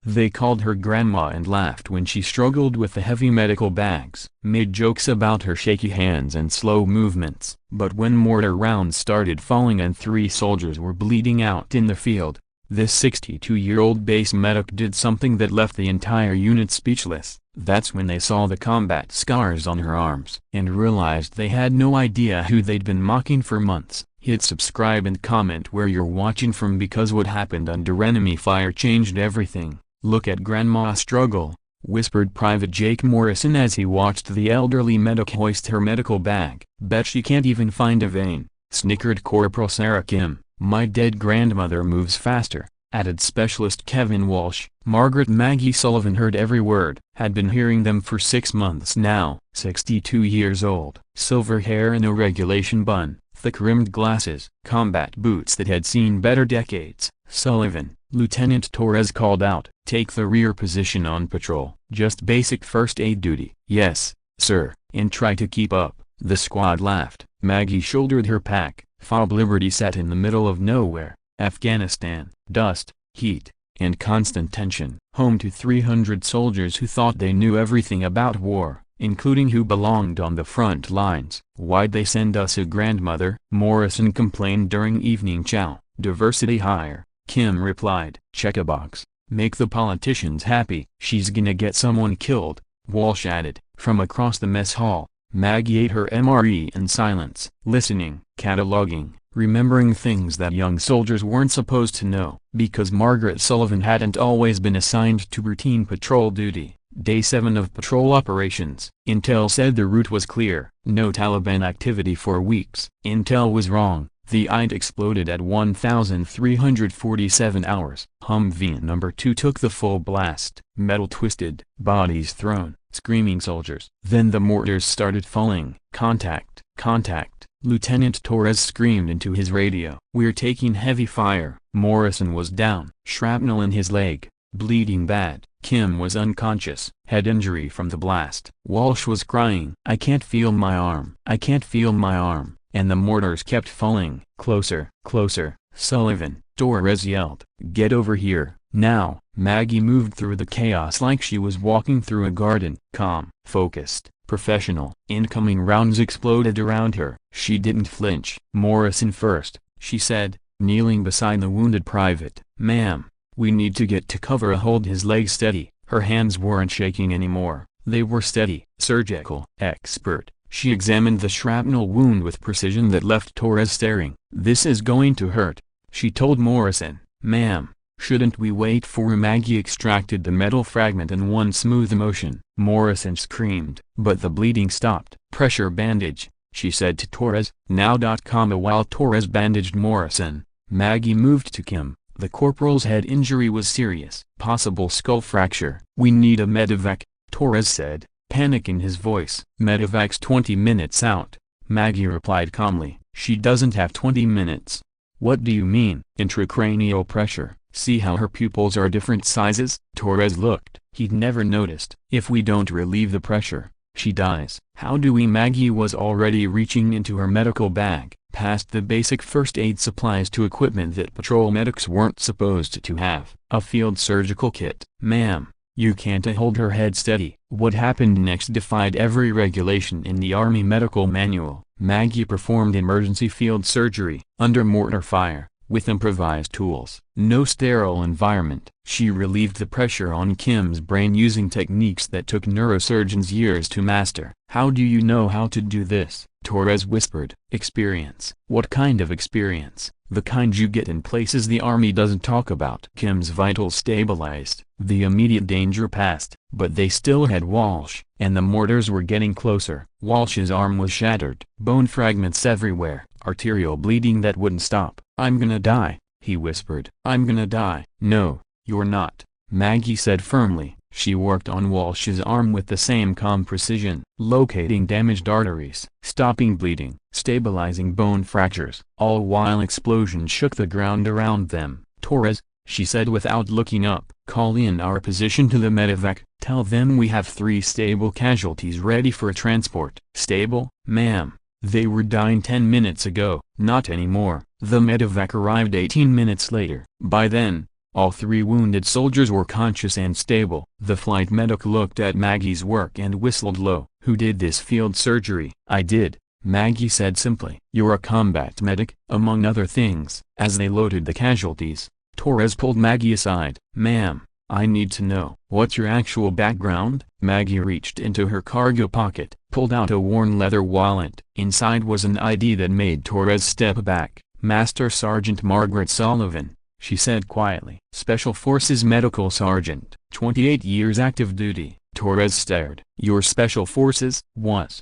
They called her grandma and laughed when she struggled with the heavy medical bags, made jokes about her shaky hands and slow movements. But when mortar rounds started falling and 3 soldiers were bleeding out in the field, this 62-year-old base medic did something that left the entire unit speechless. That's when they saw the combat scars on her arms and realized they had no idea who they'd been mocking for months. Hit subscribe and comment where you're watching from, because what happened under enemy fire changed everything. Look at Grandma struggle, whispered Private Jake Morrison as he watched the elderly medic hoist her medical bag. Bet she can't even find a vein, snickered Corporal Sarah Kim. My dead grandmother moves faster, added Specialist Kevin Walsh. Margaret Maggie Sullivan heard every word. Had been hearing them for 6 months now. 62 years old, silver hair in a regulation bun, thick-rimmed glasses, combat boots that had seen better decades. Sullivan, Lieutenant Torres called out. Take the rear position on patrol. Just basic first aid duty. Yes, sir, and try to keep up. The squad laughed. Maggie shouldered her pack. FOB Liberty sat in the middle of nowhere, Afghanistan. Dust, heat, and constant tension. Home to 300 soldiers who thought they knew everything about war, including who belonged on the front lines. Why'd they send us a grandmother? Morrison complained during evening chow. Diversity hire, Kim replied. Check a box. Make the politicians happy. She's gonna get someone killed, Walsh added. From across the mess hall, Maggie ate her MRE in silence, listening, cataloging, remembering things that young soldiers weren't supposed to know. Because Margaret Sullivan hadn't always been assigned to routine patrol duty. Day 7 of patrol operations. Intel said the route was clear. No Taliban activity for weeks. Intel was wrong. The IT exploded at 1,347 hours. Humvee number 2 took the full blast. Metal twisted, bodies thrown, screaming soldiers. Then the mortars started falling. Contact, contact. Lieutenant Torres screamed into his radio. We're taking heavy fire. Morrison was down. Shrapnel in his leg, bleeding bad. Kim was unconscious. Head injury from the blast. Walsh was crying. I can't feel my arm. I can't feel my arm. And the mortars kept falling. Closer, closer. Sullivan, Torres yelled. Get over here, now. Maggie moved through the chaos like she was walking through a garden. Calm, focused, professional. Incoming rounds exploded around her. She didn't flinch. Morrison first, she said, kneeling beside the wounded private. Ma'am, we need to get to cover. Hold his legs steady. Her hands weren't shaking anymore. They were steady. Surgical expert. She examined the shrapnel wound with precision that left Torres staring. This is going to hurt, she told Morrison. Ma'am, shouldn't we wait for Maggie extracted the metal fragment in one smooth motion. Morrison screamed, but the bleeding stopped. Pressure bandage, she said to Torres. Now. While Torres bandaged Morrison, Maggie moved to Kim. The corporal's head injury was serious. Possible skull fracture. We need a medevac, Torres said, panic in his voice. Medevac's 20 minutes out, Maggie replied calmly. She doesn't have 20 minutes. What do you mean? Intracranial pressure. See how her pupils are different sizes? Torres looked. He'd never noticed. If we don't relieve the pressure, she dies. How do we? Maggie was already reaching into her medical bag, past the basic first aid supplies to equipment that patrol medics weren't supposed to have. A field surgical kit. Ma'am, you can't. Hold her head steady. What happened next defied every regulation in the Army medical manual. Maggie performed emergency field surgery, under mortar fire, with improvised tools. No sterile environment. She relieved the pressure on Kim's brain using techniques that took neurosurgeons years to master. How do you know how to do this? Torres whispered. Experience. What kind of experience? The kind you get in places the Army doesn't talk about. Kim's vitals stabilized. The immediate danger passed, but they still had Walsh, and the mortars were getting closer. Walsh's arm was shattered. Bone fragments everywhere. Arterial bleeding that wouldn't stop. I'm gonna die, he whispered. I'm gonna die. No, you're not, Maggie said firmly. She worked on Walsh's arm with the same calm precision, locating damaged arteries, stopping bleeding, stabilizing bone fractures, all while explosions shook the ground around them. Torres, she said without looking up, call in our position to the medevac. Tell them we have 3 stable casualties ready for transport. Stable, ma'am? They were dying 10 minutes ago. Not anymore. The medevac arrived 18 minutes later. By then, All 3 wounded soldiers were conscious and stable. The flight medic looked at Maggie's work and whistled low. "Who did this field surgery?" "I did," Maggie said simply. "You're a combat medic?" "Among other things." As they loaded the casualties, Torres pulled Maggie aside. "Ma'am, I need to know, what's your actual background?" Maggie reached into her cargo pocket, pulled out a worn leather wallet. Inside was an ID that made Torres step back. "Master Sergeant Margaret Sullivan," she said quietly. "Special Forces Medical Sergeant, 28 years active duty." Torres stared. "Your Special Forces?" "Was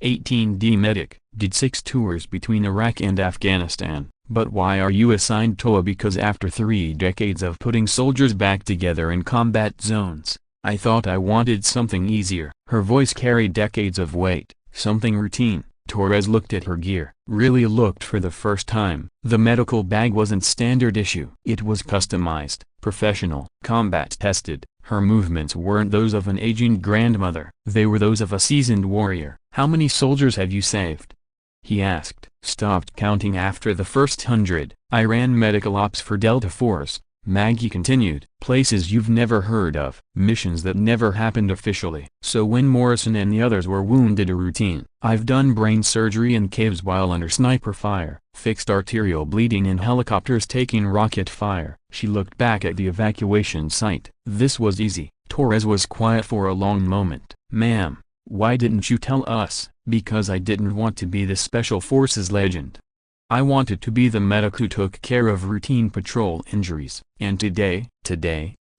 18D medic, did 6 tours between Iraq and Afghanistan." "But why are you assigned TOA?" "Because after 3 decades of putting soldiers back together in combat zones, I thought I wanted something easier." Her voice carried decades of weight. "Something routine." Torres looked at her gear. Really looked for the first time. The medical bag wasn't standard issue. It was customized, professional, combat tested. Her movements weren't those of an aging grandmother. They were those of a seasoned warrior. "How many soldiers have you saved?" he asked. "Stopped counting after the first 100. I ran medical ops for Delta Force," Maggie continued. "Places you've never heard of. Missions that never happened officially." "So when Morrison and the others were wounded, a routine?" "I've done brain surgery in caves while under sniper fire, fixed arterial bleeding in helicopters taking rocket fire." She looked back at the evacuation site. "This was easy." Torres was quiet for a long moment. "Ma'am, why didn't you tell us?" "Because I didn't want to be the Special Forces legend. I wanted to be the medic who took care of routine patrol injuries." "And today,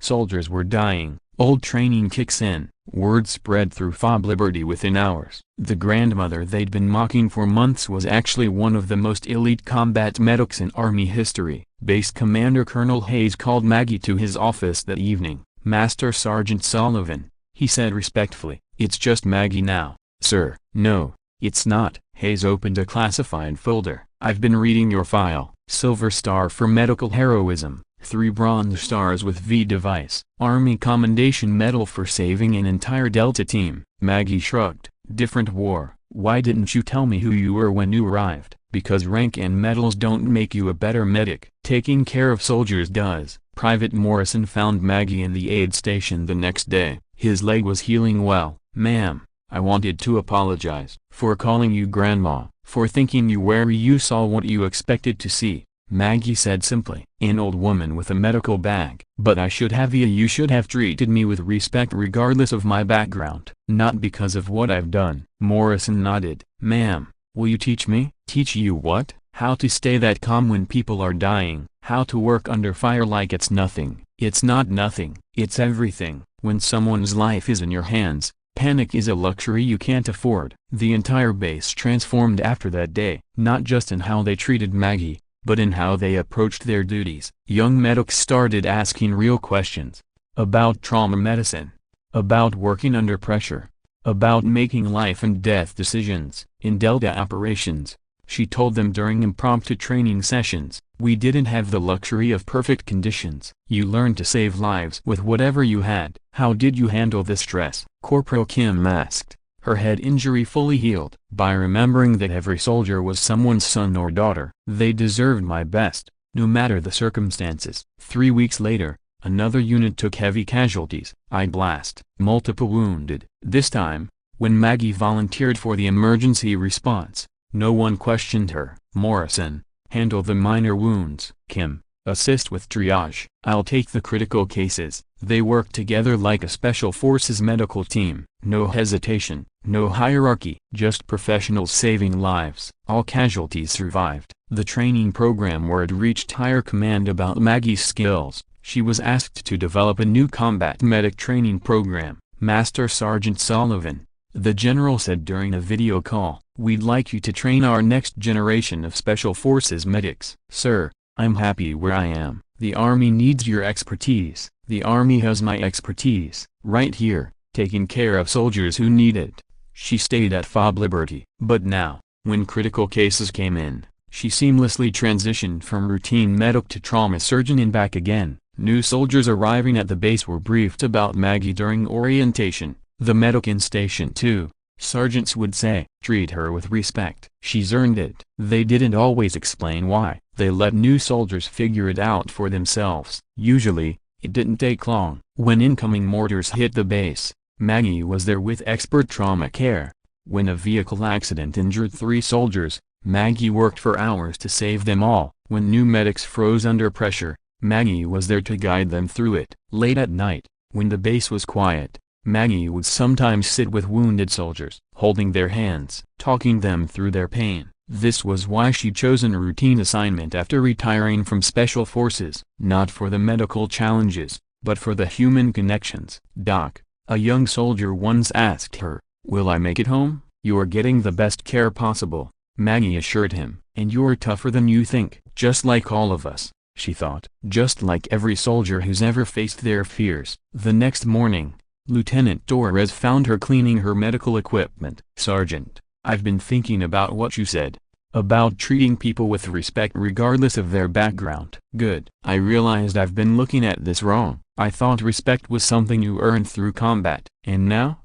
soldiers were dying." Old training kicks in. Word spread through FOB Liberty within hours. The grandmother they'd been mocking for months was actually one of the most elite combat medics in Army history. Base Commander Colonel Hayes called Maggie to his office that evening. "Master Sergeant Sullivan," he said respectfully. "It's just Maggie now." "Sir, no, it's not." Hayes opened a classified folder. "I've been reading your file. Silver Star for medical heroism, 3 Bronze Stars with V device, Army Commendation Medal for saving an entire Delta team." Maggie shrugged. "Different war." "Why didn't you tell me who you were when you arrived?" "Because rank and medals don't make you a better medic. Taking care of soldiers does." Private Morrison found Maggie in the aid station the next day. His leg was healing well. "Ma'am, I wanted to apologize for calling you grandma, for thinking you where you saw what you expected to see," Maggie said simply. "An old woman with a medical bag." "But you should have treated me with respect regardless of my background." "Not because of what I've done." Morrison nodded. "Ma'am, will you teach me?" "Teach you what?" "How to stay that calm when people are dying. How to work under fire like it's nothing." "It's not nothing. It's everything. When someone's life is in your hands, panic is a luxury you can't afford." The entire base transformed after that day, not just in how they treated Maggie, but in how they approached their duties. Young medics started asking real questions. About trauma medicine. About working under pressure. About making life and death decisions. In Delta operations, she told them during impromptu training sessions, "We didn't have the luxury of perfect conditions. You learned to save lives with whatever you had." "How did you handle the stress?" Corporal Kim asked, her head injury fully healed. "By remembering that every soldier was someone's son or daughter. They deserved my best, no matter the circumstances." 3 weeks later, another unit took heavy casualties. I'd blast. Multiple wounded. This time, when Maggie volunteered for the emergency response, no one questioned her. Morrison, handle the minor wounds. Kim, assist with triage. I'll take the critical cases. They worked together like a Special Forces medical team. No hesitation, no hierarchy, just professionals saving lives. All casualties survived. The training program word reached higher command about Maggie's skills. She was asked to develop a new combat medic training program. "Master Sergeant Sullivan," the general said during a video call, "we'd like you to train our next generation of Special Forces medics." "Sir, I'm happy where I am. The Army needs your expertise." "The Army has my expertise, right here, taking care of soldiers who need it." She stayed at FOB Liberty. But now, when critical cases came in, she seamlessly transitioned from routine medic to trauma surgeon and back again. New soldiers arriving at the base were briefed about Maggie during orientation. The medic in Station 2, sergeants would say, "Treat her with respect. She's earned it." They didn't always explain why. They let new soldiers figure it out for themselves. Usually, it didn't take long. When incoming mortars hit the base, Maggie was there with expert trauma care. When a vehicle accident injured 3 soldiers, Maggie worked for hours to save them all. When new medics froze under pressure, Maggie was there to guide them through it. Late at night, when the base was quiet, Maggie would sometimes sit with wounded soldiers, holding their hands, talking them through their pain. This was why she'd chosen a routine assignment after retiring from Special Forces. Not for the medical challenges, but for the human connections. "Doc," a young soldier once asked her, "will I make it home?" "You're getting the best care possible," Maggie assured him. "And you're tougher than you think." Just like all of us, she thought. Just like every soldier who's ever faced their fears. The next morning, Lieutenant Torres found her cleaning her medical equipment. "Sergeant, I've been thinking about what you said. About treating people with respect regardless of their background." "Good. I realized I've been looking at this wrong. I thought respect was something you earned through combat. And now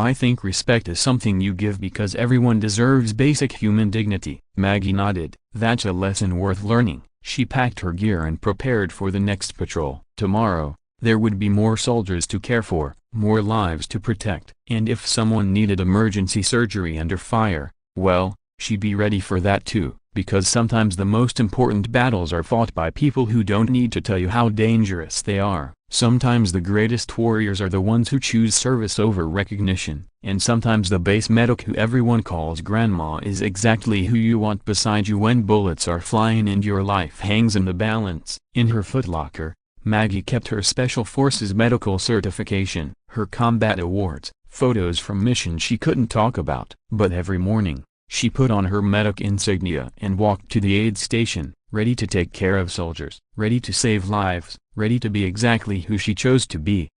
I think respect is something you give because everyone deserves basic human dignity." Maggie nodded. "That's a lesson worth learning." She packed her gear and prepared for the next patrol. Tomorrow, there would be more soldiers to care for, more lives to protect. And if someone needed emergency surgery under fire, well, she'd be ready for that too. Because sometimes the most important battles are fought by people who don't need to tell you how dangerous they are. Sometimes the greatest warriors are the ones who choose service over recognition. And sometimes the base medic who everyone calls grandma is exactly who you want beside you when bullets are flying and your life hangs in the balance. In her footlocker, Maggie kept her Special Forces medical certification, her combat awards, photos from missions she couldn't talk about. But every morning, she put on her medic insignia and walked to the aid station, ready to take care of soldiers, ready to save lives, ready to be exactly who she chose to be.